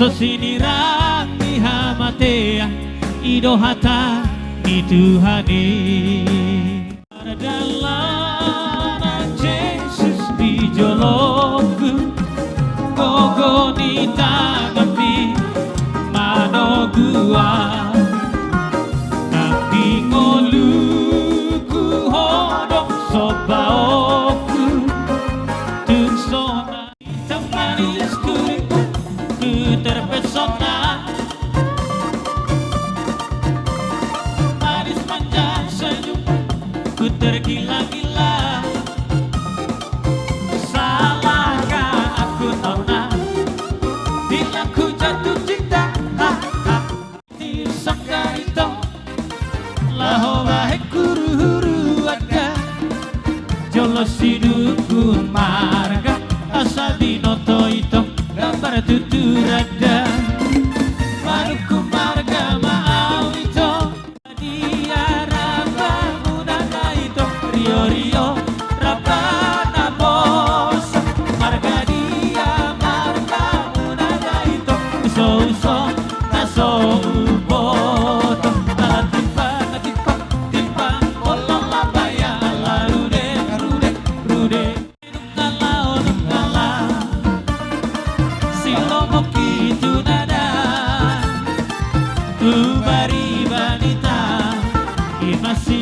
Sosinirang ni hamatea idohata ni Tuhani Dalam Yesus dijolongku Gogo ni tanggapi mano gua Nanti ngoluku hodong sobaoku Tunsona hitam manisku terpesona manis manja senyum ku tergila-gila salahkah aku nona bila ku jatuh cinta tisaka itu laho bahe kuru-huru ada jolos hidupku marga asal dinoto itu gambar tuturada maruku marga mau itu dia raba muda itu rio raba nabos marga dia marga muda itu so naso boto timpa olala baya la rude Silomo kitu nada Ubari banita Imasi